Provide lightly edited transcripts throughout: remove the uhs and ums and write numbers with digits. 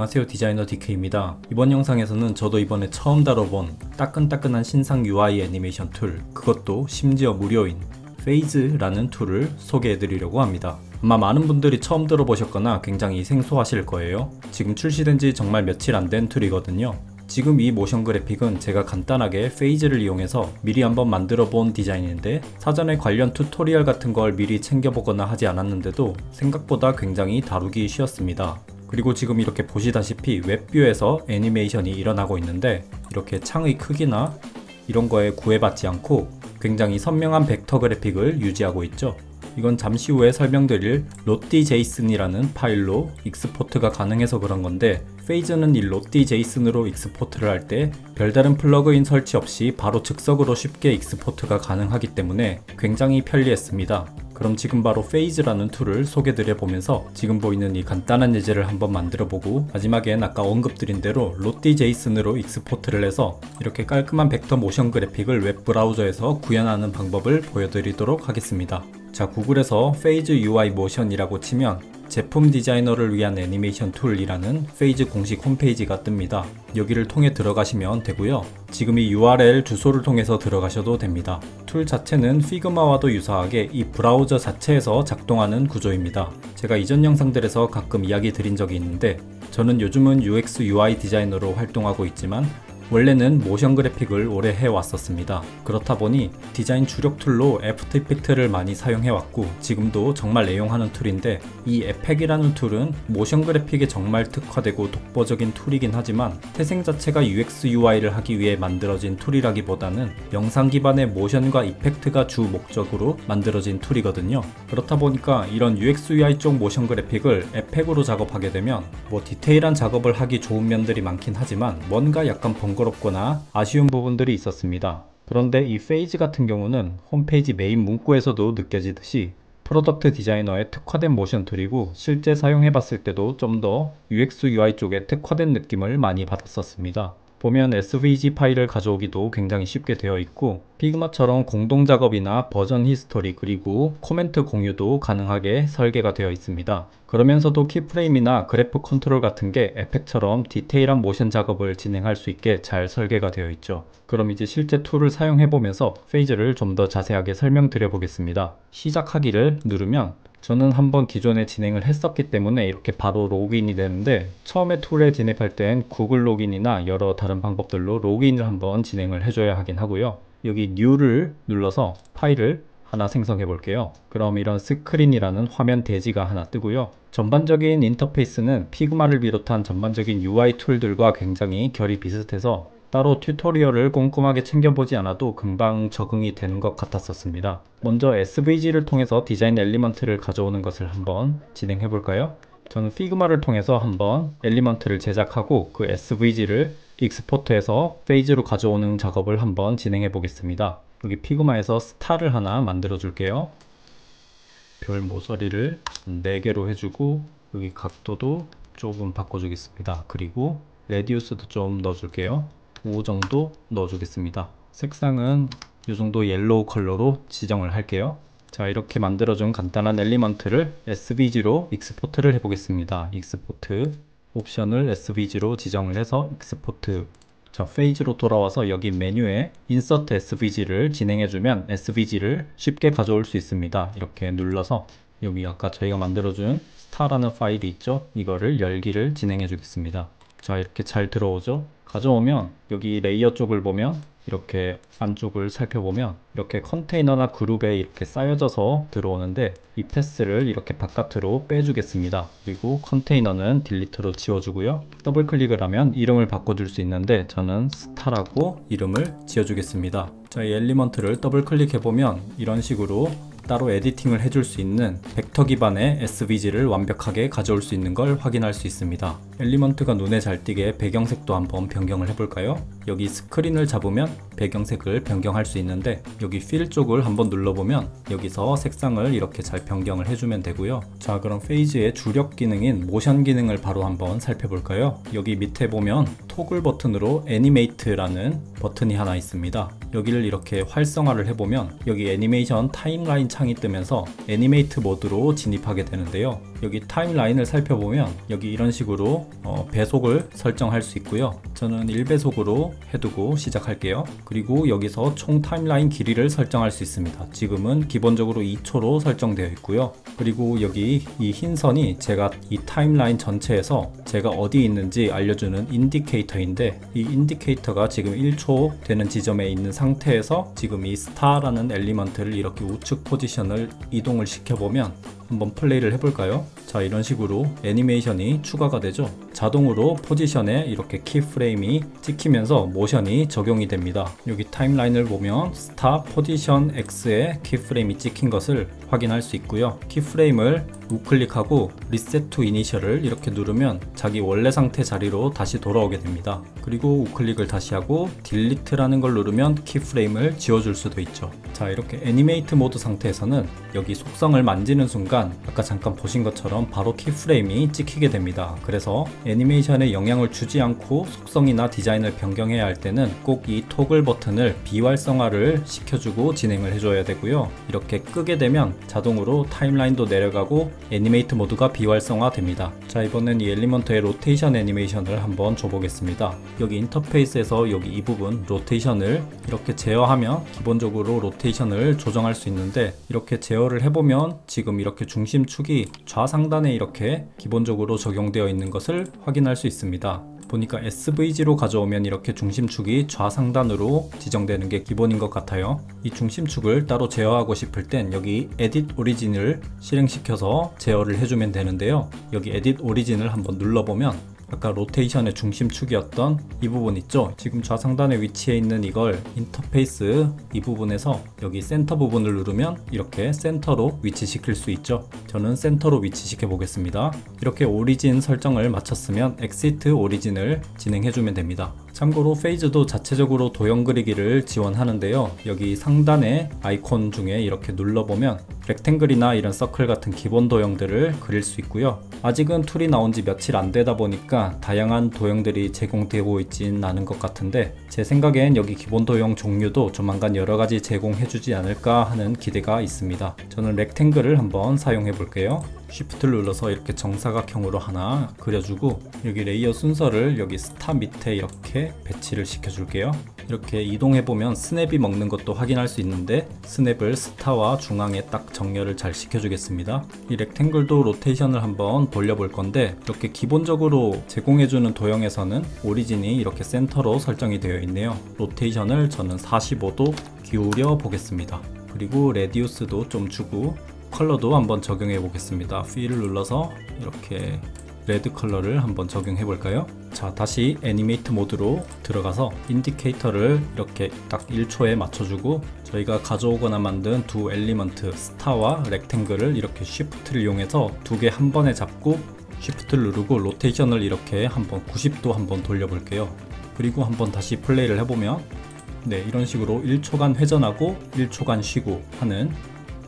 안녕하세요, 디자이너 DK입니다. 이번 영상에서는 저도 이번에 처음 다뤄본 따끈따끈한 신상 UI 애니메이션 툴, 그것도 심지어 무료인 페이즈라는 툴을 소개해드리려고 합니다. 아마 많은 분들이 처음 들어보셨거나 굉장히 생소하실 거예요. 지금 출시된 지 정말 며칠 안 된 툴이거든요. 지금 이 모션 그래픽은 제가 간단하게 페이즈를 이용해서 미리 한번 만들어 본 디자인인데, 사전에 관련 튜토리얼 같은 걸 미리 챙겨보거나 하지 않았는데도 생각보다 굉장히 다루기 쉬웠습니다. 그리고 지금 이렇게 보시다시피 웹뷰에서 애니메이션이 일어나고 있는데, 이렇게 창의 크기나 이런 거에 구애받지 않고 굉장히 선명한 벡터 그래픽을 유지하고 있죠. 이건 잠시 후에 설명드릴 로띠제이슨이라는 파일로 익스포트가 가능해서 그런 건데, 페이즈는 이 로띠제이슨으로 익스포트를 할 때 별다른 플러그인 설치 없이 바로 즉석으로 쉽게 익스포트가 가능하기 때문에 굉장히 편리했습니다. 그럼 지금 바로 페이즈라는 툴을 소개드려 보면서 지금 보이는 이 간단한 예제를 한번 만들어 보고, 마지막엔 아까 언급드린 대로 로띠제이슨으로 익스포트를 해서 이렇게 깔끔한 벡터 모션 그래픽을 웹 브라우저에서 구현하는 방법을 보여드리도록 하겠습니다. 자, 구글에서 페이즈 UI 모션이라고 치면 제품 디자이너를 위한 애니메이션 툴이라는 페이즈 공식 홈페이지가 뜹니다. 여기를 통해 들어가시면 되고요. 지금 이 URL 주소를 통해서 들어가셔도 됩니다. 툴 자체는 피그마와도 유사하게 이 브라우저 자체에서 작동하는 구조입니다. 제가 이전 영상들에서 가끔 이야기 드린 적이 있는데, 저는 요즘은 UX UI 디자이너로 활동하고 있지만 원래는 모션 그래픽을 오래 해왔었습니다. 그렇다 보니 디자인 주력 툴로 애프터 이펙트를 많이 사용해왔고 지금도 정말 애용하는 툴인데, 이 에펙이라는 툴은 모션 그래픽에 정말 특화되고 독보적인 툴이긴 하지만 태생 자체가 UX UI를 하기 위해 만들어진 툴이라기보다는 영상 기반의 모션과 이펙트가 주 목적으로 만들어진 툴이거든요. 그렇다 보니까 이런 UX UI 쪽 모션 그래픽을 에펙으로 작업하게 되면 디테일한 작업을 하기 좋은 면들이 많긴 하지만 뭔가 약간 번거롭거나 아쉬운 부분들이 있었습니다. 그런데 이 페이즈 같은 경우는 홈페이지 메인 문구에서도 느껴지듯이 프로덕트 디자이너에 특화된 모션 툴이고, 실제 사용해봤을 때도 좀 더 UX UI 쪽에 특화된 느낌을 많이 받았었습니다. 보면 SVG 파일을 가져오기도 굉장히 쉽게 되어 있고, 피그마처럼 공동 작업이나 버전 히스토리 그리고 코멘트 공유도 가능하게 설계가 되어 있습니다. 그러면서도 키프레임이나 그래프 컨트롤 같은 게 에펙처럼 디테일한 모션 작업을 진행할 수 있게 잘 설계가 되어 있죠. 그럼 이제 실제 툴을 사용해보면서 페이즈를 좀 더 자세하게 설명드려 보겠습니다. 시작하기를 누르면 저는 한번 기존에 진행을 했었기 때문에 이렇게 바로 로그인이 되는데, 처음에 툴에 진입할 땐 구글 로그인이나 여러 다른 방법들로 로그인을 한번 진행을 해줘야 하긴 하고요. 여기 New를 눌러서 파일을 하나 생성해 볼게요. 그럼 이런 스크린이라는 화면 대지가 하나 뜨고요. 전반적인 인터페이스는 피그마를 비롯한 전반적인 UI 툴들과 굉장히 결이 비슷해서 따로 튜토리얼을 꼼꼼하게 챙겨보지 않아도 금방 적응이 되는 것 같았었습니다. 먼저 SVG를 통해서 디자인 엘리먼트를 가져오는 것을 한번 진행해 볼까요? 저는 피그마를 통해서 한번 엘리먼트를 제작하고 그 SVG를 익스포트해서 페이즈로 가져오는 작업을 한번 진행해 보겠습니다. 여기 피그마에서 스타를 하나 만들어 줄게요. 별 모서리를 4개로 해주고, 여기 각도도 조금 바꿔주겠습니다. 그리고 레디우스도 좀 넣어줄게요. 5 정도 넣어주겠습니다. 색상은 이 정도 옐로우 컬러로 지정을 할게요. 자, 이렇게 만들어준 간단한 엘리먼트를 SVG로 익스포트를 해보겠습니다. 익스포트 옵션을 SVG로 지정을 해서 익스포트. 자, 페이지로 돌아와서 여기 메뉴에 인서트 SVG를 진행해주면 SVG를 쉽게 가져올 수 있습니다. 이렇게 눌러서 여기 아까 저희가 만들어준 스타라는 파일이 있죠? 이거를 열기를 진행해 주겠습니다. 자, 이렇게 잘 들어오죠? 가져오면 여기 레이어 쪽을 보면, 이렇게 안쪽을 살펴보면 이렇게 컨테이너나 그룹에 이렇게 쌓여져서 들어오는데, 이 패스를 이렇게 바깥으로 빼주겠습니다. 그리고 컨테이너는 딜리트로 지워주고요. 더블 클릭을 하면 이름을 바꿔줄 수 있는데 저는 스타라고 이름을 지어주겠습니다. 자, 이 엘리먼트를 더블 클릭해보면 이런 식으로 따로 에디팅을 해줄 수 있는 벡터 기반의 SVG를 완벽하게 가져올 수 있는 걸 확인할 수 있습니다. 엘리먼트가 눈에 잘 띄게 배경색도 한번 변경을 해볼까요? 여기 스크린을 잡으면 배경색을 변경할 수 있는데 여기 필 쪽을 한번 눌러보면 여기서 색상을 이렇게 잘 변경을 해주면 되고요. 자, 그럼 페이즈의 주력 기능인 모션 기능을 바로 한번 살펴볼까요? 여기 밑에 보면 토글 버튼으로 애니메이트라는 버튼이 하나 있습니다. 여기를 이렇게 활성화를 해보면 여기 애니메이션 타임라인 창이 뜨면서 애니메이트 모드로 진입하게 되는데요. 여기 타임라인을 살펴보면 여기 이런 식으로 배속을 설정할 수 있고요. 저는 1배속으로 해두고 시작할게요. 그리고 여기서 총 타임라인 길이를 설정할 수 있습니다. 지금은 기본적으로 2초로 설정되어 있고요. 그리고 여기 이 흰 선이 제가 이 타임라인 전체에서 제가 어디 있는지 알려주는 인디케이터인데 이 인디케이터가 지금 1초 되는 지점에 있는 상태에서 지금 이 스타라는 엘리먼트를 이렇게 우측 포지션을 이동을 시켜보면 한번 플레이를 해볼까요? 자, 이런 식으로 애니메이션이 추가가 되죠. 자동으로 포지션에 이렇게 키프레임이 찍히면서 모션이 적용이 됩니다. 여기 타임라인을 보면 스타 포지션 X에 키프레임이 찍힌 것을 확인할 수 있고요. 키프레임을 우클릭하고 리셋 투 이니셜을 이렇게 누르면 자기 원래 상태 자리로 다시 돌아오게 됩니다. 그리고 우클릭을 다시 하고 딜리트라는 걸 누르면 키프레임을 지워줄 수도 있죠. 자, 이렇게 애니메이트 모드 상태에서는 여기 속성을 만지는 순간 아까 잠깐 보신 것처럼 바로 키프레임이 찍히게 됩니다. 그래서 애니메이션에 영향을 주지 않고 속성이나 디자인을 변경해야 할 때는 꼭 이 토글 버튼을 비활성화를 시켜주고 진행을 해줘야 되고요. 이렇게 끄게 되면 자동으로 타임라인도 내려가고 애니메이트 모드가 비활성화 됩니다. 자, 이번엔 이 엘리먼트의 로테이션 애니메이션을 한번 줘보겠습니다. 여기 인터페이스에서 여기 이 부분 로테이션을 이렇게 제어하면 기본적으로 로테이션을 조정할 수 있는데 이렇게 제어를 해보면 지금 이렇게 중심축이 좌상단에 이렇게 기본적으로 적용되어 있는 것을 확인할 수 있습니다. 보니까 SVG로 가져오면 이렇게 중심축이 좌상단으로 지정되는 게 기본인 것 같아요. 이 중심축을 따로 제어하고 싶을 땐 여기 Edit Origin을 실행시켜서 제어를 해주면 되는데요. 여기 Edit Origin을 한번 눌러보면 아까 로테이션의 중심축이었던 이 부분 있죠? 지금 좌상단에 위치해 있는 이걸 인터페이스 이 부분에서 여기 센터 부분을 누르면 이렇게 센터로 위치시킬 수 있죠. 저는 센터로 위치시켜 보겠습니다. 이렇게 오리진 설정을 마쳤으면 엑시트 오리진을 진행해주면 됩니다. 참고로 페이즈도 자체적으로 도형 그리기를 지원하는데요. 여기 상단의 아이콘 중에 이렇게 눌러보면 렉탱글이나 이런 서클 같은 기본 도형들을 그릴 수 있고요. 아직은 툴이 나온 지 며칠 안 되다 보니까 다양한 도형들이 제공되고 있진 않은 것 같은데 제 생각엔 여기 기본 도형 종류도 조만간 여러가지 제공해주지 않을까 하는 기대가 있습니다. 저는 렉탱글을 한번 사용해 볼게요. Shift를 눌러서 이렇게 정사각형으로 하나 그려주고 여기 레이어 순서를 여기 스타 밑에 이렇게 배치를 시켜줄게요. 이렇게 이동해보면 스냅이 먹는 것도 확인할 수 있는데 스냅을 스타와 중앙에 딱 정렬을 잘 시켜주겠습니다. 이 렉탱글도 로테이션을 한번 돌려볼 건데 이렇게 기본적으로 제공해주는 도형에서는 오리진이 이렇게 센터로 설정이 되어 있네요. 로테이션을 저는 45도 기울여 보겠습니다. 그리고 레디우스도 좀 주고 컬러도 한번 적용해 보겠습니다. 필을 눌러서 이렇게 레드 컬러를 한번 적용해 볼까요? 자, 다시 애니메이트 모드로 들어가서 인디케이터를 이렇게 딱 1초에 맞춰주고 저희가 가져오거나 만든 두 엘리먼트 스타와 렉탱글을 이렇게 쉬프트를 이용해서 두 개 한 번에 잡고 쉬프트를 누르고 로테이션을 이렇게 한번 90도 한번 돌려볼게요. 그리고 한번 다시 플레이를 해보면 네, 이런 식으로 1초간 회전하고 1초간 쉬고 하는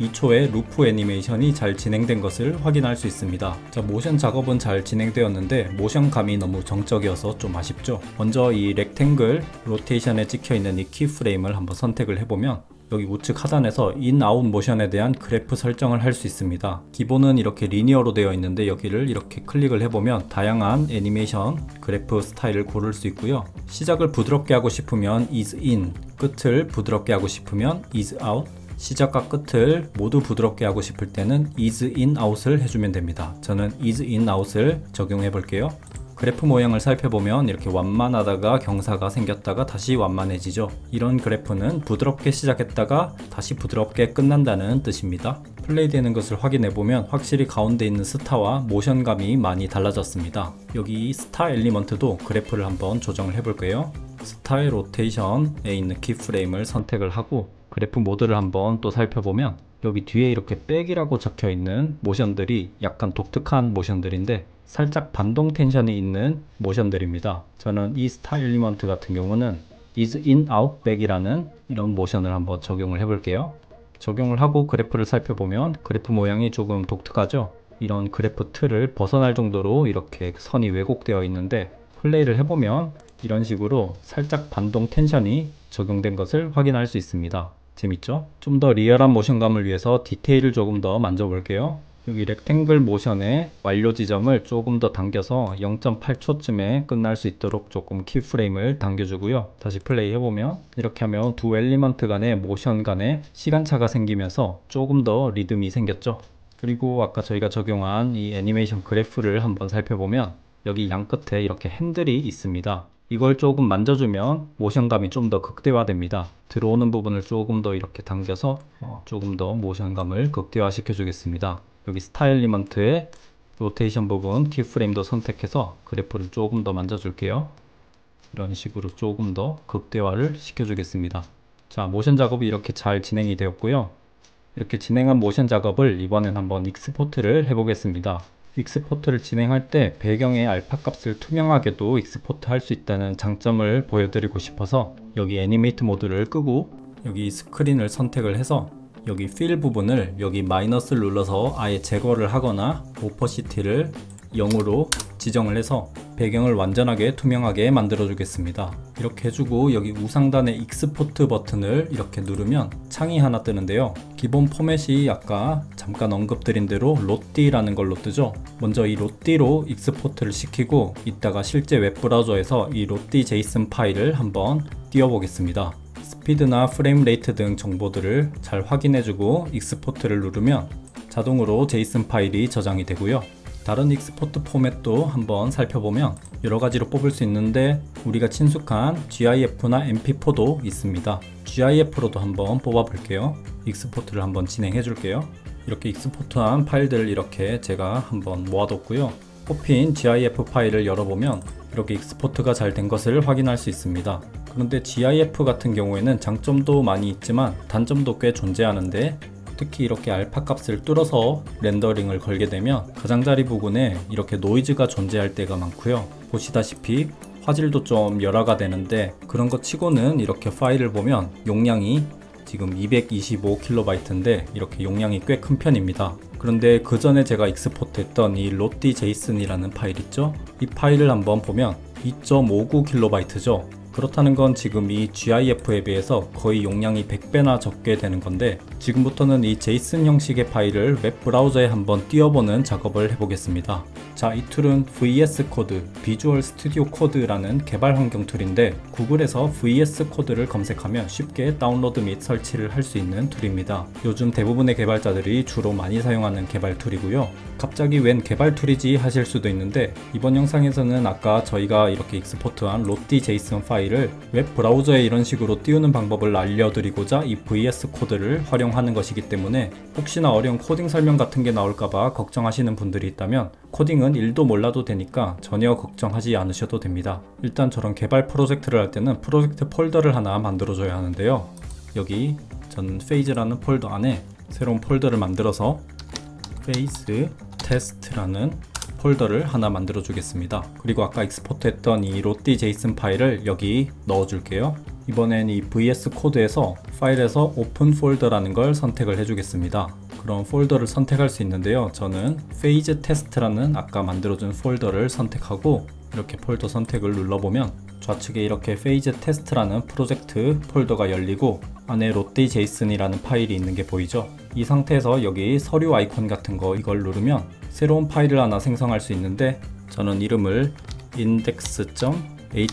2초의 루프 애니메이션이 잘 진행된 것을 확인할 수 있습니다. 자, 모션 작업은 잘 진행되었는데 모션감이 너무 정적이어서 좀 아쉽죠. 먼저 이 렉탱글 로테이션에 찍혀있는 이 키프레임을 한번 선택을 해보면 여기 우측 하단에서 인, 아웃 모션에 대한 그래프 설정을 할 수 있습니다. 기본은 이렇게 리니어로 되어 있는데 여기를 이렇게 클릭을 해보면 다양한 애니메이션 그래프 스타일을 고를 수 있고요. 시작을 부드럽게 하고 싶으면 is in, 끝을 부드럽게 하고 싶으면 is out, 시작과 끝을 모두 부드럽게 하고 싶을 때는 is in, out을 해주면 됩니다. 저는 is in, out을 적용해 볼게요. 그래프 모양을 살펴보면 이렇게 완만하다가 경사가 생겼다가 다시 완만해지죠. 이런 그래프는 부드럽게 시작했다가 다시 부드럽게 끝난다는 뜻입니다. 플레이되는 것을 확인해보면 확실히 가운데 있는 스타와 모션감이 많이 달라졌습니다. 여기 스타 엘리먼트도 그래프를 한번 조정을 해볼게요. 스타의 로테이션에 있는 키프레임을 선택을 하고 그래프 모드를 한번 또 살펴보면 여기 뒤에 이렇게 백이라고 적혀 있는 모션들이 약간 독특한 모션들인데 살짝 반동 텐션이 있는 모션들입니다. 저는 이 스타일 엘리먼트 같은 경우는 is in out back이라는 이런 모션을 한번 적용을 해 볼게요. 적용을 하고 그래프를 살펴보면 그래프 모양이 조금 독특하죠. 이런 그래프 틀을 벗어날 정도로 이렇게 선이 왜곡되어 있는데 플레이를 해보면 이런 식으로 살짝 반동 텐션이 적용된 것을 확인할 수 있습니다. 재밌죠? 좀 더 리얼한 모션감을 위해서 디테일을 조금 더 만져볼게요. 여기 렉탱글 모션의 완료 지점을 조금 더 당겨서 0.8초쯤에 끝날 수 있도록 조금 키프레임을 당겨주고요. 다시 플레이 해보면 이렇게 하면 두 엘리먼트 간의 모션 간의 시간차가 생기면서 조금 더 리듬이 생겼죠. 그리고 아까 저희가 적용한 이 애니메이션 그래프를 한번 살펴보면 여기 양 끝에 이렇게 핸들이 있습니다. 이걸 조금 만져주면 모션감이 좀 더 극대화됩니다. 들어오는 부분을 조금 더 이렇게 당겨서 조금 더 모션감을 극대화 시켜 주겠습니다. 여기 스타일 엘리먼트의 로테이션 부분 키프레임도 선택해서 그래프를 조금 더 만져줄게요. 이런 식으로 조금 더 극대화를 시켜주겠습니다. 자, 모션 작업이 이렇게 잘 진행이 되었고요. 이렇게 진행한 모션 작업을 이번엔 한번 익스포트를 해보겠습니다. 익스포트를 진행할 때 배경의 알파 값을 투명하게도 익스포트 할 수 있다는 장점을 보여드리고 싶어서 여기 애니메이트 모드를 끄고 여기 스크린을 선택을 해서 여기 fill 부분을 여기 마이너스를 눌러서 아예 제거를 하거나 오퍼시티를 0으로 지정을 해서 배경을 완전하게 투명하게 만들어 주겠습니다. 이렇게 해주고 여기 우상단의 익스포트 버튼을 이렇게 누르면 창이 하나 뜨는데요. 기본 포맷이 아까 잠깐 언급드린 대로 로띠라는 걸로 뜨죠. 먼저 이 로띠로 익스포트를 시키고 이따가 실제 웹브라우저에서 이 로띠 제이슨 파일을 한번 띄워 보겠습니다. 스피드나 프레임 레이트 등 정보들을 잘 확인해주고 익스포트를 누르면 자동으로 제이슨 파일이 저장이 되고요. 다른 익스포트 포맷도 한번 살펴보면 여러가지로 뽑을 수 있는데 우리가 친숙한 GIF나 MP4도 있습니다. GIF로도 한번 뽑아 볼게요. 익스포트를 한번 진행해 줄게요. 이렇게 익스포트한 파일들을 이렇게 제가 한번 모아뒀고요. 뽑힌 GIF 파일을 열어보면 이렇게 익스포트가 잘 된 것을 확인할 수 있습니다. 그런데 GIF 같은 경우에는 장점도 많이 있지만 단점도 꽤 존재하는데 특히 이렇게 알파 값을 뚫어서 렌더링을 걸게 되면 가장자리 부분에 이렇게 노이즈가 존재할 때가 많고요. 보시다시피 화질도 좀 열화가 되는데 그런 것 치고는 이렇게 파일을 보면 용량이 지금 225KB인데 이렇게 용량이 꽤 큰 편입니다. 그런데 그 전에 제가 익스포트 했던 이 로띠 제이슨이라는 파일 있죠? 이 파일을 한번 보면 2.59KB죠. 그렇다는 건 지금 이 GIF에 비해서 거의 용량이 100배나 적게 되는 건데 지금부터는 이 제이슨 형식의 파일을 웹 브라우저에 한번 띄워보는 작업을 해보겠습니다. 자, 이 툴은 VS 코드, 비주얼 스튜디오 코드라는 개발 환경 툴인데 구글에서 VS 코드를 검색하면 쉽게 다운로드 및 설치를 할 수 있는 툴입니다. 요즘 대부분의 개발자들이 주로 많이 사용하는 개발 툴이고요. 갑자기 웬 개발 툴이지 하실 수도 있는데 이번 영상에서는 아까 저희가 이렇게 익스포트한 로띠 제이슨 파일을 웹 브라우저에 이런 식으로 띄우는 방법을 알려드리고자 이 VS 코드를 활용하는 것이기 때문에 혹시나 어려운 코딩 설명 같은 게 나올까봐 걱정하시는 분들이 있다면 코딩은 1도 몰라도 되니까 전혀 걱정하지 않으셔도 됩니다. 일단 저런 개발 프로젝트를 할 때는 프로젝트 폴더를 하나 만들어줘야 하는데요. 여기 전 페이즈라는 폴더 안에 새로운 폴더를 만들어서 페이즈 테스트라는 폴더를 하나 만들어 주겠습니다. 그리고 아까 익스포트 했던 이 로띠 제이슨 파일을 여기 넣어 줄게요. 이번엔 이 VS 코드에서 파일에서 오픈 폴더라는 걸 선택을 해 주겠습니다. 그런 폴더를 선택할 수 있는데요. 저는 페이즈 테스트라는 아까 만들어준 폴더를 선택하고 이렇게 폴더 선택을 눌러보면 좌측에 이렇게 페이즈 테스트라는 프로젝트 폴더가 열리고 안에 로띠 제이슨이라는 파일이 있는 게 보이죠? 이 상태에서 여기 서류 아이콘 같은 거 이걸 누르면 새로운 파일을 하나 생성할 수 있는데 저는 이름을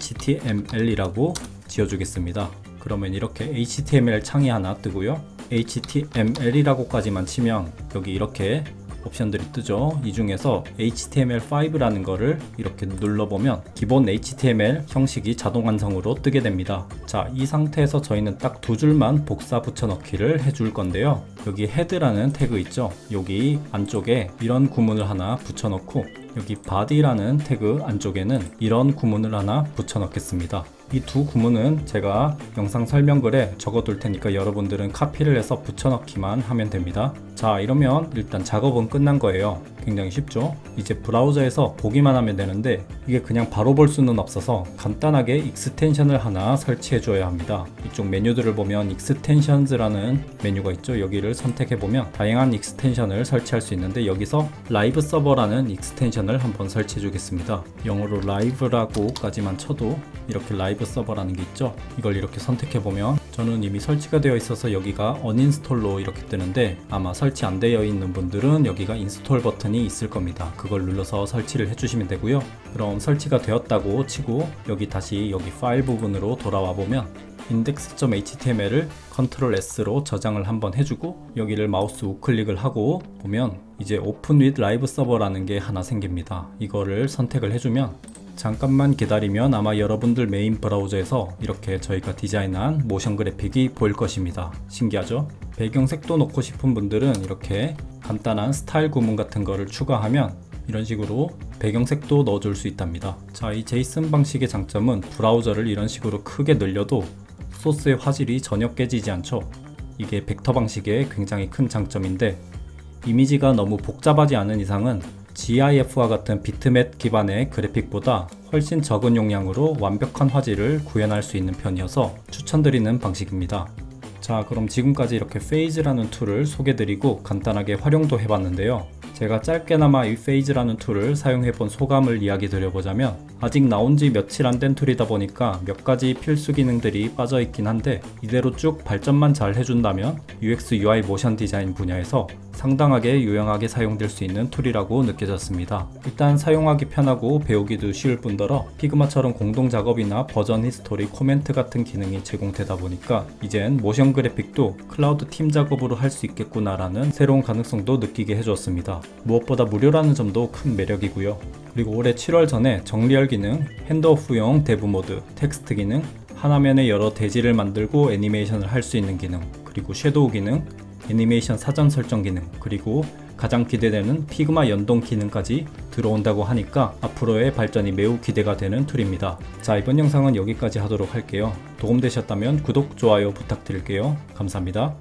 index.html이라고 지어주겠습니다. 그러면 이렇게 HTML 창이 하나 뜨고요. HTML이라고까지만 치면 여기 이렇게 옵션들이 뜨죠. 이 중에서 HTML5라는 거를 이렇게 눌러보면 기본 HTML 형식이 자동 완성으로 뜨게 됩니다. 자, 이 상태에서 저희는 딱 두 줄만 복사 붙여넣기를 해줄 건데요. 여기 헤드라는 태그 있죠. 여기 안쪽에 이런 구문을 하나 붙여넣고 여기 body라는 태그 안쪽에는 이런 구문을 하나 붙여넣겠습니다. 이 두 구문은 제가 영상 설명글에 적어둘 테니까 여러분들은 카피를 해서 붙여넣기만 하면 됩니다. 자, 이러면 일단 작업은 끝난 거예요. 굉장히 쉽죠? 이제 브라우저에서 보기만 하면 되는데 이게 그냥 바로 볼 수는 없어서 간단하게 익스텐션을 하나 설치해 줘야 합니다. 이쪽 메뉴들을 보면 익스텐션즈라는 메뉴가 있죠. 여기를 선택해 보면 다양한 익스텐션을 설치할 수 있는데 여기서 라이브 서버라는 익스텐션을 한번 설치해 주겠습니다. 영어로 라이브라고까지만 쳐도 이렇게 라이브 서버라는 게 있죠. 이걸 이렇게 선택해 보면 저는 이미 설치가 되어 있어서 여기가 언인스톨로 이렇게 뜨는데 아마 설치 안 되어 있는 분들은 여기가 인스톨 버튼이 있을 겁니다. 그걸 눌러서 설치를 해주시면 되고요. 그럼 설치가 되었다고 치고 다시 여기 파일 부분으로 돌아와 보면 index.html을 Ctrl S로 저장을 한번 해주고 여기를 마우스 우클릭을 하고 보면 이제 Open with Live Server라는 게 하나 생깁니다. 이거를 선택을 해주면 잠깐만 기다리면 아마 여러분들 메인 브라우저에서 이렇게 저희가 디자인한 모션 그래픽이 보일 것입니다. 신기하죠? 배경색도 넣고 싶은 분들은 이렇게 간단한 스타일 구문 같은 거를 추가하면 이런 식으로 배경색도 넣어줄 수 있답니다. 자, 이 제이슨 방식의 장점은 브라우저를 이런 식으로 크게 늘려도 소스의 화질이 전혀 깨지지 않죠. 이게 벡터 방식의 굉장히 큰 장점인데 이미지가 너무 복잡하지 않은 이상은 GIF와 같은 비트맵 기반의 그래픽보다 훨씬 적은 용량으로 완벽한 화질을 구현할 수 있는 편이어서 추천드리는 방식입니다. 자, 그럼 지금까지 이렇게 페이즈라는 툴을 소개드리고 간단하게 활용도 해봤는데요. 제가 짧게나마 이 페이즈라는 툴을 사용해본 소감을 이야기 드려보자면 아직 나온지 며칠 안 된 툴이다 보니까 몇 가지 필수 기능들이 빠져있긴 한데 이대로 쭉 발전만 잘 해준다면 UX, UI 모션 디자인 분야에서 상당하게 유용하게 사용될 수 있는 툴이라고 느껴졌습니다. 일단 사용하기 편하고 배우기도 쉬울 뿐더러 피그마처럼 공동 작업이나 버전 히스토리, 코멘트 같은 기능이 제공되다 보니까 이젠 모션 그래픽도 클라우드 팀 작업으로 할 수 있겠구나 라는 새로운 가능성도 느끼게 해줬습니다. 무엇보다 무료라는 점도 큰 매력이고요. 그리고 올해 7월 전에 정리할 기능, 핸드오프용 데브 모드, 텍스트 기능, 하나면에 여러 대지를 만들고 애니메이션을 할 수 있는 기능, 그리고 섀도우 기능, 애니메이션 사전 설정 기능, 그리고 가장 기대되는 피그마 연동 기능까지 들어온다고 하니까 앞으로의 발전이 매우 기대가 되는 툴입니다. 자, 이번 영상은 여기까지 하도록 할게요. 도움되셨다면 구독, 좋아요 부탁드릴게요. 감사합니다.